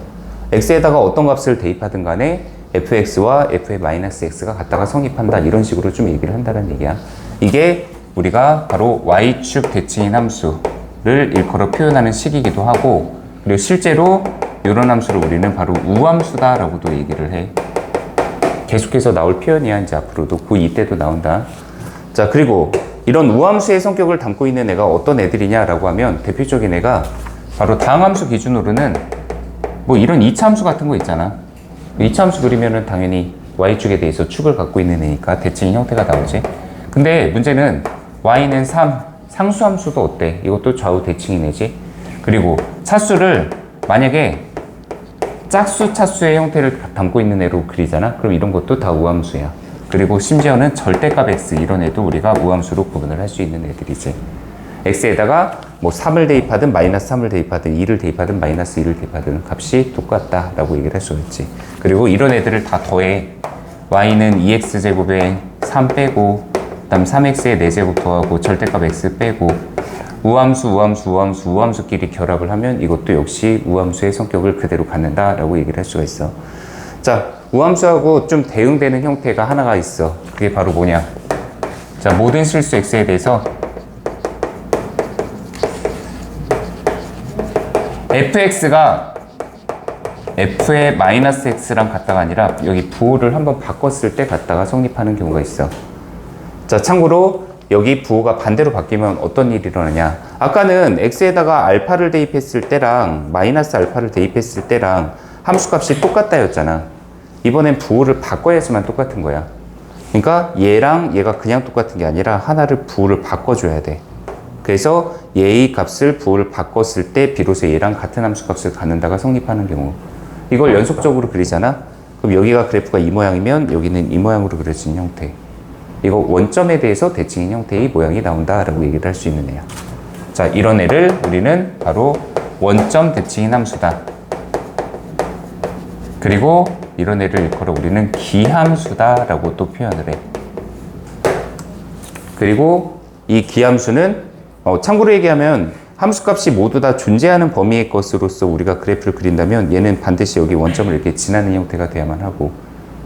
x에다가 어떤 값을 대입하든 간에 fx와 f의 마이너스 x가 같다가 성립한다, 이런 식으로 좀 얘기를 한다는 얘기야. 이게 우리가 바로 y축 대칭인 함수를 일컬어 표현하는 식이기도 하고, 그리고 실제로 이런 함수를 우리는 바로 우함수다 라고도 얘기를 해. 계속해서 나올 표현이야. 이제 앞으로도 고2 때도 나온다. 자, 그리고 이런 우함수의 성격을 담고 있는 애가 어떤 애들이냐라고 하면 대표적인 애가 바로 다항함수 기준으로는 뭐 이런 이차함수 같은 거 있잖아. 이차함수 그리면은 당연히 y축에 대해서 축을 갖고 있는 애니까 대칭인 형태가 나오지. 근데 문제는 y는 3, 상수함수도 어때? 이것도 좌우 대칭인 애지. 그리고 차수를 만약에 짝수, 차수의 형태를 담고 있는 애로 그리잖아? 그럼 이런 것도 다 우함수야. 그리고 심지어는 절대값 x, 이런 애도 우리가 우함수로 구분을 할 수 있는 애들이지. x에다가 뭐 3을 대입하든 마이너스 3을 대입하든 2를 대입하든 마이너스 2를 대입하든 값이 똑같다라고 얘기를 할 수가 있지. 그리고 이런 애들을 다 더해. y는 2x제곱에 3 빼고, 그 다음 3x에 4제곱 더하고 절대값 x 빼고, 우함수끼리 결합을 하면 이것도 역시 우함수의 성격을 그대로 갖는다라고 얘기를 할 수가 있어. 자, 우함수하고 좀 대응되는 형태가 하나가 있어. 그게 바로 뭐냐? 자, 모든 실수 x에 대해서 fx가 f의 마이너스 x랑 같다가 아니라 여기 부호를 한번 바꿨을 때 같다가 성립하는 경우가 있어. 자, 참고로 여기 부호가 반대로 바뀌면 어떤 일이 일어나냐. 아까는 x에다가 알파를 대입했을 때랑 마이너스 알파를 대입했을 때랑 함수값이 똑같다였잖아. 이번엔 부호를 바꿔야지만 똑같은 거야. 그러니까 얘랑 얘가 그냥 똑같은 게 아니라 하나를 부호를 바꿔줘야 돼. 그래서 얘의 값을 부호를 바꿨을 때 비로소 얘랑 같은 함수값을 갖는다가 성립하는 경우. 이걸 연속적으로 그리잖아. 그럼 여기가 그래프가 이 모양이면 여기는 이 모양으로 그려진 형태. 이거 원점에 대해서 대칭인 형태의 모양이 나온다라고 얘기를 할 수 있는 애야. 자, 이런 애를 우리는 바로 원점 대칭인 함수다. 그리고 이런 애를 일컬어 우리는 기함수다라고 또 표현을 해. 그리고 이 기함수는 참고로 얘기하면 함수값이 모두 다 존재하는 범위의 것으로서 우리가 그래프를 그린다면 얘는 반드시 여기 원점을 이렇게 지나는 형태가 돼야만 하고,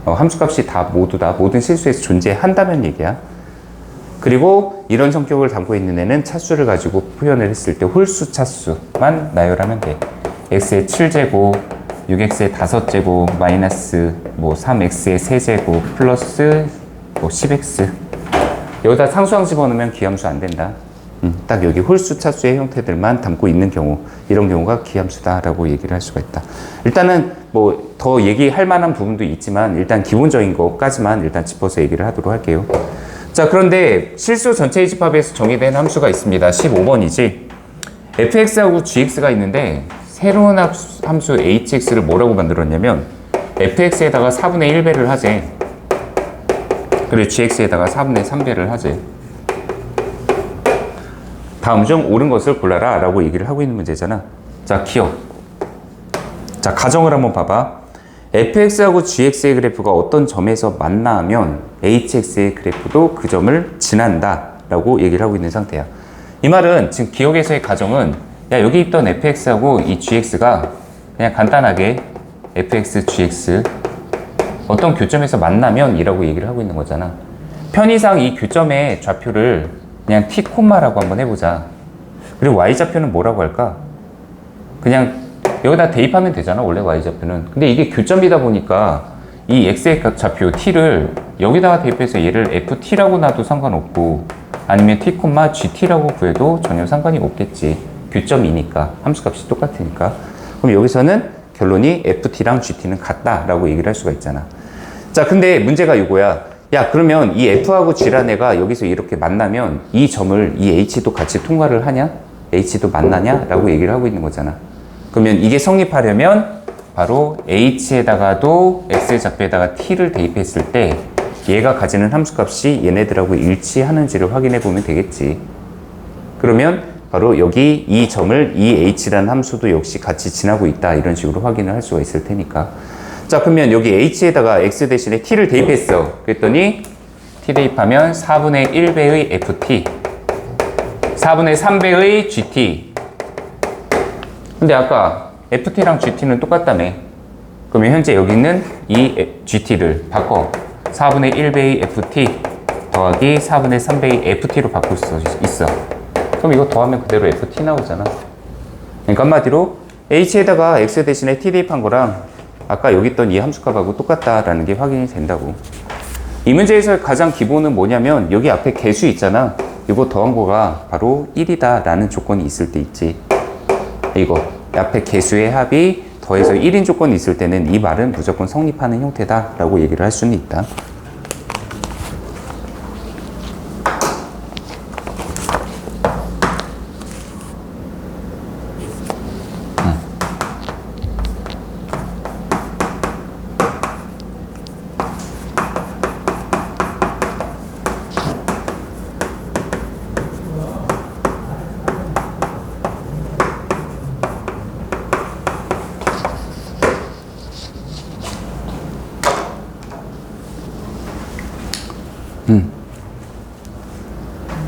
함수값이 다 모두 다 모든 실수에서 존재한다면 얘기야. 그리고 이런 성격을 담고 있는 애는 차수를 가지고 표현을 했을 때 홀수 차수만 나열하면 돼. x의 7제곱, 6x의 5제곱, 마이너스 뭐 3x의 3제곱, 플러스 뭐 10x. 여기다 상수항 집어넣으면 기함수 안 된다. 딱 여기 홀수 차수의 형태들만 담고 있는 경우, 이런 경우가 기함수다라고 얘기를 할 수가 있다. 일단은 뭐 더 얘기할 만한 부분도 있지만 일단 기본적인 것까지만 일단 짚어서 얘기를 하도록 할게요. 자, 그런데 실수 전체의 집합에서 정의된 함수가 있습니다. 15번이지. fx하고 gx가 있는데 새로운 함수 hx를 뭐라고 만들었냐면 fx에다가 4분의 1배를 하재. 그리고 gx에다가 4분의 3배를 하재. 다음 중 옳은 것을 골라라 라고 얘기를 하고 있는 문제잖아. 자, 기억. 자, 가정을 한번 봐봐. fx하고 gx의 그래프가 어떤 점에서 만나면 hx의 그래프도 그 점을 지난다 라고 얘기를 하고 있는 상태야. 이 말은 지금 기억에서의 가정은, 야, 여기 있던 fx하고 이 gx가 그냥 간단하게 fx, gx 어떤 교점에서 만나면 이라고 얘기를 하고 있는 거잖아. 편의상 이 교점의 좌표를 그냥 t, 라고 한번 해보자. 그리고 y좌표는 뭐라고 할까? 그냥 여기다 대입하면 되잖아, 원래 y좌표는. 근데 이게 교점이다 보니까 이 x의 좌표 t를 여기다가 대입해서 얘를 ft라고 놔도 상관없고, 아니면 t, gt라고 구해도 전혀 상관이 없겠지. 교점이니까, 함수값이 똑같으니까. 그럼 여기서는 결론이 ft랑 gt는 같다라고 얘기를 할 수가 있잖아. 자, 근데 문제가 이거야. 야, 그러면 이 f하고 g라는 애가 여기서 이렇게 만나면 이 점을 이 h도 같이 통과를 하냐? h도 만나냐? 라고 얘기를 하고 있는 거잖아. 그러면 이게 성립하려면 바로 h에다가도 x좌표에다가 t를 대입했을 때 얘가 가지는 함수값이 얘네들하고 일치하는지를 확인해 보면 되겠지. 그러면 바로 여기 이 점을 이 h라는 함수도 역시 같이 지나고 있다, 이런 식으로 확인을 할 수가 있을 테니까. 자, 그러면 여기 h에다가 x 대신에 t를 대입했어. 그랬더니 t 대입하면 4분의 1배의 ft, 4분의 3배의 gt. 근데 아까 ft랑 gt는 똑같다며. 그러면 현재 여기 있는 이 gt를 바꿔 4분의 1배의 ft 더하기 4분의 3배의 ft로 바꿀 수 있어. 그럼 이거 더하면 그대로 ft 나오잖아. 그러니까 한마디로 h에다가 x 대신에 t 대입한 거랑 아까 여기 있던 이 함수값하고 똑같다라는 게 확인이 된다고. 이 문제에서 가장 기본은 뭐냐면 여기 앞에 개수 있잖아. 이거 더한 거가 바로 1이다 라는 조건이 있을 때 있지. 이거 앞에 개수의 합이 더해서 1인 조건이 있을 때는 이 말은 무조건 성립하는 형태다 라고 얘기를 할 수는 있다.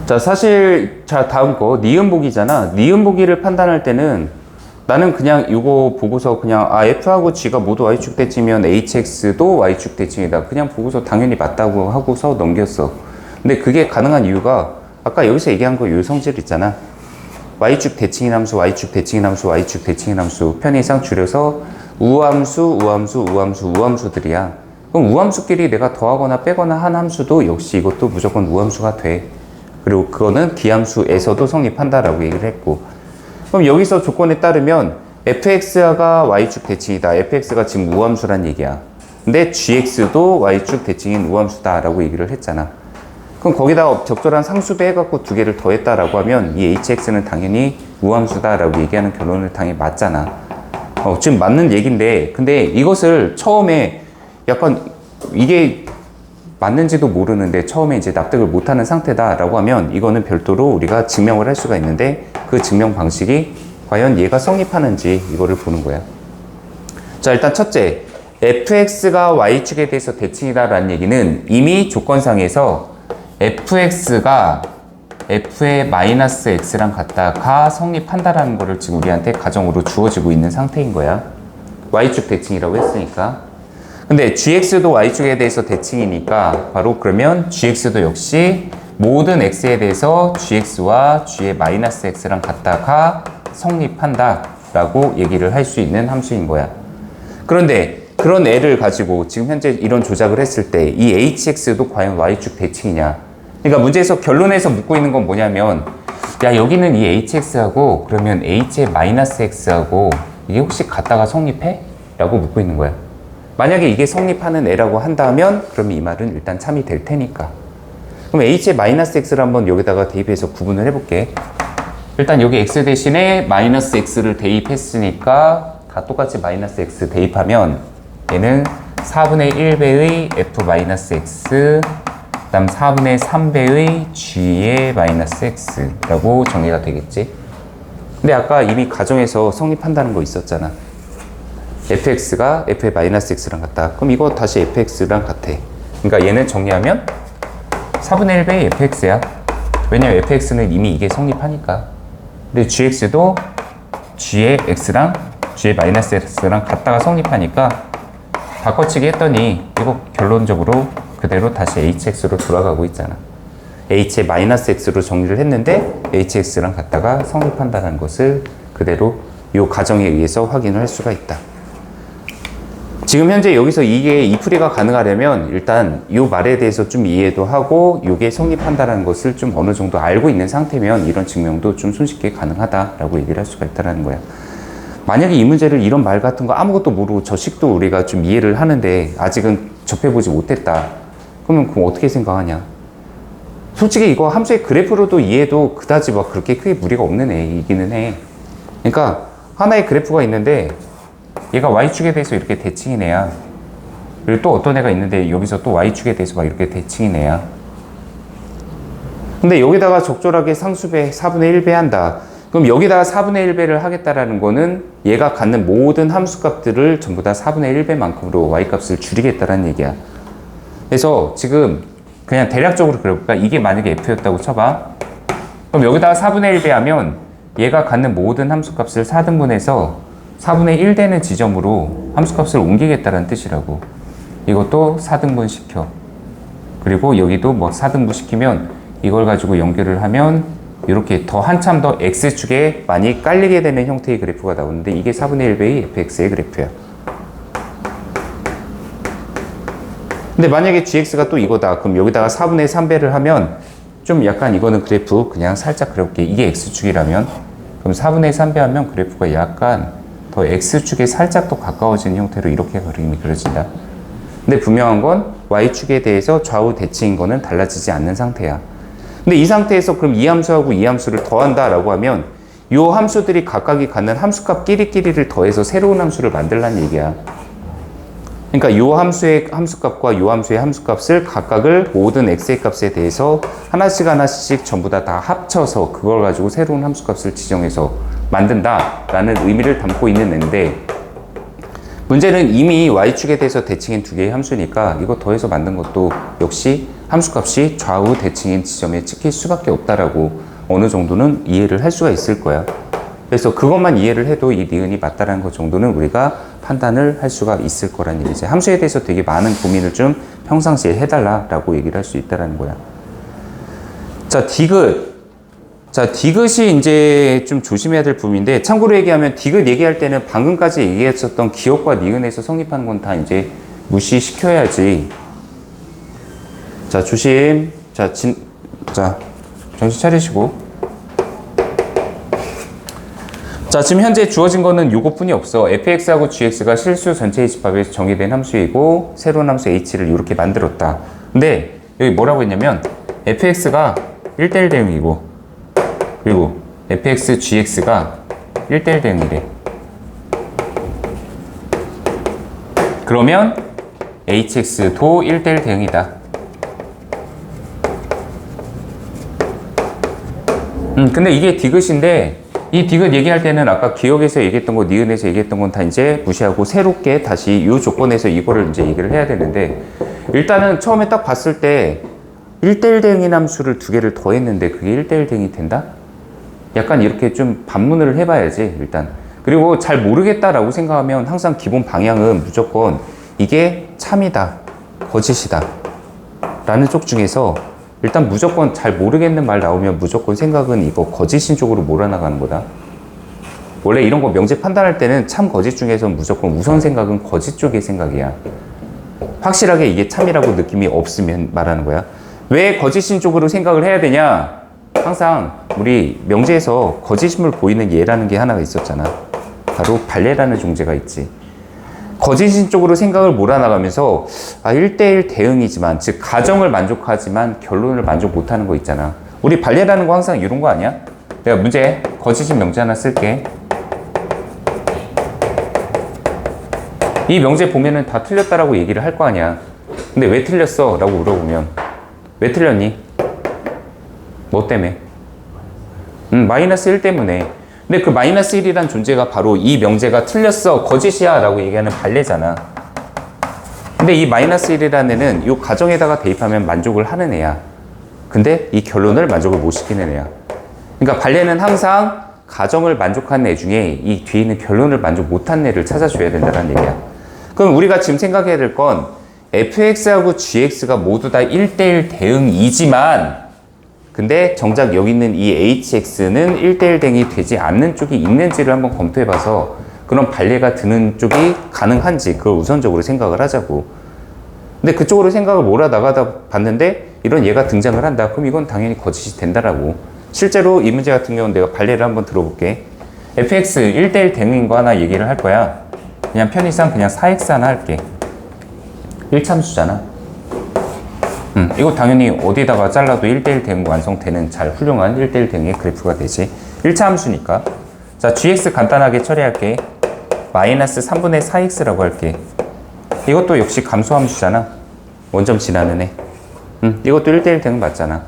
자, 사실 자 다음 거 니은보기잖아. 니은보기를 판단할 때는 나는 그냥 이거 보고서 그냥 F하고 G가 모두 Y축 대칭이면 HX도 Y축 대칭이다, 그냥 보고서 당연히 맞다고 하고서 넘겼어. 근데 그게 가능한 이유가 아까 여기서 얘기한 거 요 성질 있잖아. Y축 대칭인 함수, Y축 대칭인 함수, Y축 대칭인 함수, 편의상 줄여서 우함수, 우함수, 우함수, 우함수들이야. 그럼 우함수끼리 내가 더하거나 빼거나 한 함수도 역시 이것도 무조건 우함수가 돼. 그리고 그거는 기함수에서도 성립한다라고 얘기를 했고. 그럼 여기서 조건에 따르면 fx가 y축 대칭이다. fx가 지금 우함수란 얘기야. 근데 gx도 y축 대칭인 우함수다 라고 얘기를 했잖아. 그럼 거기다가 적절한 상수배 해갖고 두 개를 더했다라고 하면 이 hx는 당연히 우함수다 라고 얘기하는 결론을 당연히 맞잖아. 지금 맞는 얘기인데, 근데 이것을 처음에 약간 이게 맞는지도 모르는데 처음에 이제 납득을 못하는 상태다라고 하면 이거는 별도로 우리가 증명을 할 수가 있는데 그 증명 방식이 과연 얘가 성립하는지 이거를 보는 거야. 자, 일단 첫째, fx가 y축에 대해서 대칭이다라는 얘기는 이미 조건상에서 fx가 f의 마이너스 x랑 같다가 성립한다라는 거를 지금 우리한테 가정으로 주어지고 있는 상태인 거야. y축 대칭이라고 했으니까. 근데 gx도 y축에 대해서 대칭이니까 바로 그러면 gx도 역시 모든 x에 대해서 gx와 g의 마이너스 x랑 같다가 성립한다 라고 얘기를 할 수 있는 함수인 거야. 그런데 그런 애를 가지고 지금 현재 이런 조작을 했을 때 이 hx도 과연 y축 대칭이냐. 그러니까 문제에서 결론에서 묻고 있는 건 뭐냐면, 야, 여기는 이 hx하고 그러면 h의 마이너스 x하고 이게 혹시 같다가 성립해? 라고 묻고 있는 거야. 만약에 이게 성립하는 애라고 한다면 그러면 이 말은 일단 참이 될 테니까. 그럼 h의 마이너스 x를 한번 여기다가 대입해서 구분을 해볼게. 일단 여기 x 대신에 마이너스 x를 대입했으니까 다 똑같이 마이너스 x 대입하면 얘는 4분의 1배의 f 마이너스 x, 그 다음 4분의 3배의 g의 마이너스 x라고 정리가 되겠지. 근데 아까 이미 가정에서 성립한다는 거 있었잖아. fx가 f의 마이너스 x랑 같다. 그럼 이거 다시 fx랑 같아. 그러니까 얘는 정리하면 4분의 1배의 fx야. 왜냐면 fx는 이미 이게 성립하니까. 근데 gx도 g의 x랑 g의 마이너스 x랑 같다가 성립하니까 바꿔치기 했더니 이거 결론적으로 그대로 다시 hx로 돌아가고 있잖아. h의 마이너스 x로 정리를 했는데 hx랑 같다가 성립한다는 것을 그대로 이 가정에 의해서 확인을 할 수가 있다. 지금 현재 여기서 이게 이 풀이가 가능하려면 일단 이 말에 대해서 좀 이해도 하고 이게 성립한다는 것을 좀 어느 정도 알고 있는 상태면 이런 증명도 좀 손쉽게 가능하다라고 얘기를 할 수가 있다는 거야. 만약에 이 문제를 이런 말 같은 거 아무것도 모르고 저 식도 우리가 좀 이해를 하는데 아직은 접해보지 못했다. 그러면 어떻게 생각하냐? 솔직히 이거 함수의 그래프로도 이해도 그다지 막 그렇게 크게 무리가 없는 애이기는 해. 그러니까 하나의 그래프가 있는데 얘가 y축에 대해서 이렇게 대칭인 애야. 그리고 또 어떤 애가 있는데 여기서 또 y축에 대해서 막 이렇게 대칭인 애야. 근데 여기다가 적절하게 상수배 4분의 1배 한다. 그럼 여기다가 4분의 1배를 하겠다라는 거는 얘가 갖는 모든 함수값들을 전부 다 4분의 1배만큼으로 y값을 줄이겠다라는 얘기야. 그래서 지금 그냥 대략적으로 그려볼까? 이게 만약에 f였다고 쳐봐. 그럼 여기다가 4분의 1배 하면 얘가 갖는 모든 함수값을 4등분해서 4분의 1 되는 지점으로 함수값을 옮기겠다는 뜻이라고. 이것도 4등분 시켜. 그리고 여기도 뭐 4등분 시키면 이걸 가지고 연결을 하면 이렇게 더 한참 더 x축에 많이 깔리게 되는 형태의 그래프가 나오는데 이게 4분의 1배의 fx의 그래프야. 근데 만약에 gx가 또 이거다. 그럼 여기다가 4분의 3배를 하면 좀 약간 이거는 그래프 그냥 살짝 그려볼게. 이게 x축이라면 그럼 4분의 3배 하면 그래프가 약간 더 x축에 살짝 더 가까워지는 형태로 이렇게 그림이 그려진다. 근데 분명한 건 y축에 대해서 좌우 대칭인 거는 달라지지 않는 상태야. 근데 이 상태에서 그럼 이 함수하고 이 함수를 더한다 라고 하면 이 함수들이 각각이 갖는 함수값 끼리끼리를 더해서 새로운 함수를 만들라는 얘기야. 그러니까 이 함수의 함수값과 이 함수의 함수값을 각각을 모든 x의 값에 대해서 하나씩 전부 다 합쳐서 그걸 가지고 새로운 함수값을 지정해서 만든다라는 의미를 담고 있는 앤데, 문제는 이미 y축에 대해서 대칭인 두 개의 함수니까 이거 더해서 만든 것도 역시 함수값이 좌우 대칭인 지점에 찍힐 수밖에 없다라고 어느 정도는 이해를 할 수가 있을 거야. 그래서 그것만 이해를 해도 이 니은이 맞다라는 것 정도는 우리가 판단을 할 수가 있을 거란 얘기지. 함수에 대해서 되게 많은 고민을 좀 평상시에 해달라라고 얘기를 할 수 있다라는 거야. 자, 디귿. 자, 디귿이 이제 좀 조심해야 될 부분인데, 참고로 얘기하면 디귿 얘기할 때는 방금까지 얘기했었던 기억과 니은에서 성립하는 건 다 이제 무시시켜야지. 자, 조심. 자, 정신 차리시고. 자, 지금 현재 주어진 거는 요것뿐이 없어. fx하고 gx가 실수 전체의 집합에서 정의된 함수이고 새로운 함수 h를 이렇게 만들었다. 근데 여기 뭐라고 했냐면 fx가 1대1 대응이고 그리고 fx, gx가 1대1 대응이래. 그러면 hx도 1대1 대응이다. 근데 이게 디귿인데 이 디귿 얘기할 때는 아까 기억에서 얘기했던 거, 니은에서 얘기했던 건 다 이제 무시하고 새롭게 다시 이 조건에서 이거를 이제 얘기를 해야 되는데, 일단은 처음에 딱 봤을 때 1대1 대응인 함수를 두 개를 더했는데 그게 1대1 대응이 된다? 약간 이렇게 좀 반문을 해봐야지, 일단. 그리고 잘 모르겠다라고 생각하면 항상 기본 방향은 무조건 이게 참이다, 거짓이다 라는 쪽 중에서 일단 무조건 잘 모르겠는 말 나오면 무조건 생각은 이거 거짓인 쪽으로 몰아나가는 거다. 원래 이런 거 명제 판단할 때는 참 거짓 중에서 무조건 우선 생각은 거짓 쪽의 생각이야. 확실하게 이게 참이라고 느낌이 없으면 말하는 거야. 왜 거짓인 쪽으로 생각을 해야 되냐? 항상 우리 명제에서 거짓임을 보이는 예라는 게 하나가 있었잖아. 바로 발레라는 종제가 있지. 거짓인 쪽으로 생각을 몰아나가면서 1대1 대응이지만, 즉 가정을 만족하지만 결론을 만족 못하는 거 있잖아. 우리 발레라는 거 항상 이런 거 아니야? 내가 문제 거짓인 명제 하나 쓸게. 이 명제 보면은 다 틀렸다라고 얘기를 할 거 아니야. 근데 왜 틀렸어? 라고 물어보면 왜 틀렸니? 뭐 때문에? 마이너스 1 때문에. 근데 그 마이너스 1이란 존재가 바로 이 명제가 틀렸어, 거짓이야 라고 얘기하는 발레잖아. 근데 이 마이너스 1이라는 애는 이 가정에다가 대입하면 만족을 하는 애야. 근데 이 결론을 만족을 못 시키는 애야. 그러니까 발레는 항상 가정을 만족하는 애 중에 이 뒤에 있는 결론을 만족 못한 애를 찾아줘야 된다는 얘기야. 그럼 우리가 지금 생각해야 될 건 fx하고 gx가 모두 다 1대1 대응이지만, 근데 정작 여기 있는 이 hx는 1대1 대응이 되지 않는 쪽이 있는지를 한번 검토해봐서 그런 발레가 드는 쪽이 가능한지 그걸 우선적으로 생각을 하자고. 근데 그쪽으로 생각을 몰아나가다 봤는데 이런 얘가 등장을 한다. 그럼 이건 당연히 거짓이 된다라고. 실제로 이 문제 같은 경우는 내가 발레를 한번 들어볼게. fx 1대1 대응인 거 하나 얘기를 할 거야. 그냥 편의상 그냥 4x 하나 할게. 1참수잖아. 이거 당연히 어디다가 잘라도 1대1 대응 완성되는 잘 훌륭한 1대1 대응의 그래프가 되지. 1차 함수니까. 자, gx 간단하게 처리할게. 마이너스 3분의 4x라고 할게. 이것도 역시 감소함수잖아. 원점 지나는 애. 이것도 1대1 대응 맞잖아.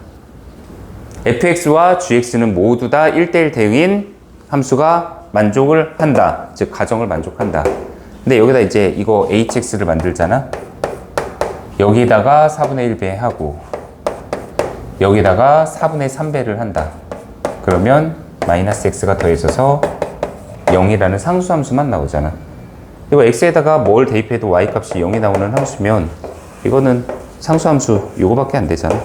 fx와 gx는 모두 다 1대1 대응인 함수가 만족을 한다. 즉 가정을 만족한다. 근데 여기다 이제 이거 hx를 만들잖아. 여기다가 4분의 1배 하고 여기다가 4분의 3배를 한다. 그러면 마이너스 x가 더해져서 0이라는 상수함수만 나오잖아. 이거 x에다가 뭘 대입해도 y 값이 0이 나오는 함수면 이거는 상수함수 요거밖에 안 되잖아.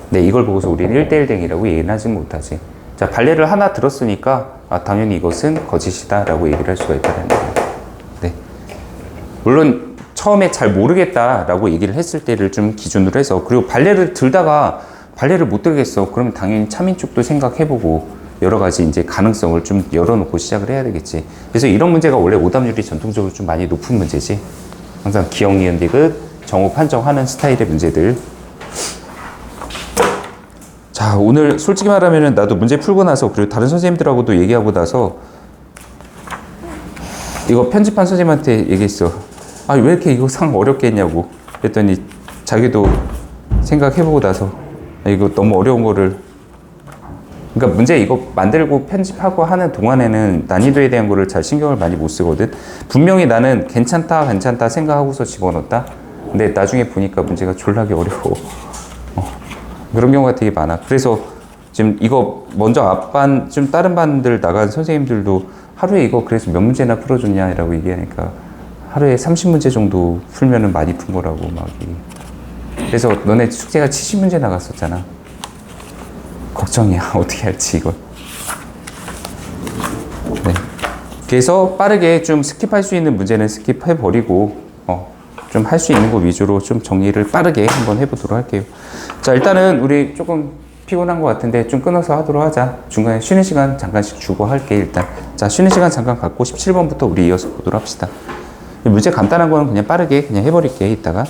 네, 이걸 보고서 우리는 1대1 대응이라고 얘기는 하지 못하지. 자, 발레를 하나 들었으니까 당연히 이것은 거짓이다 라고 얘기를 할 수가 있다는 거예요. 네. 물론 처음에 잘 모르겠다라고 얘기를 했을 때를 좀 기준으로 해서, 그리고 발레를 들다가 발레를 못 들겠어. 그러면 당연히 차민 쪽도 생각해보고 여러 가지 이제 가능성을 좀 열어놓고 시작을 해야 되겠지. 그래서 이런 문제가 원래 오답률이 전통적으로 좀 많이 높은 문제지. 항상 기억, 니은, 디귿, 정오 판정하는 스타일의 문제들. 자, 오늘 솔직히 말하면 나도 문제 풀고 나서, 그리고 다른 선생님들하고도 얘기하고 나서 이거 편집한 선생님한테 얘기했어. 아, 왜 이렇게 이거 상 어렵게 했냐고. 그랬더니 자기도 생각해보고 나서 이거 너무 어려운 거를, 그러니까 문제 이거 만들고 편집하고 하는 동안에는 난이도에 대한 거를 잘 신경을 많이 못 쓰거든. 분명히 나는 괜찮다 생각하고서 집어넣었다. 근데 나중에 보니까 문제가 졸라게 어려워. 그런 경우가 되게 많아. 그래서 지금 이거 먼저 앞반, 좀 다른 반들 나간 선생님들도 하루에 이거 그래서 몇 문제나 풀어줬냐라고 얘기하니까 하루에 30문제 정도 풀면은 많이 푼 거라고 막. 그래서 너네 숙제가 70문제 나갔었잖아. 걱정이야. 어떻게 할지 이걸. 네. 그래서 빠르게 좀 스킵할 수 있는 문제는 스킵해 버리고 좀 할 수 있는 거 위주로 좀 정리를 빠르게 한번 해보도록 할게요. 자, 일단은 우리 조금 피곤한 것 같은데 좀 끊어서 하도록 하자. 중간에 쉬는 시간 잠깐씩 주고 할게 일단. 자, 쉬는 시간 잠깐 갖고 17번부터 우리 이어서 보도록 합시다. 문제 간단한 거는 그냥 빠르게 그냥 해버릴게 이따가.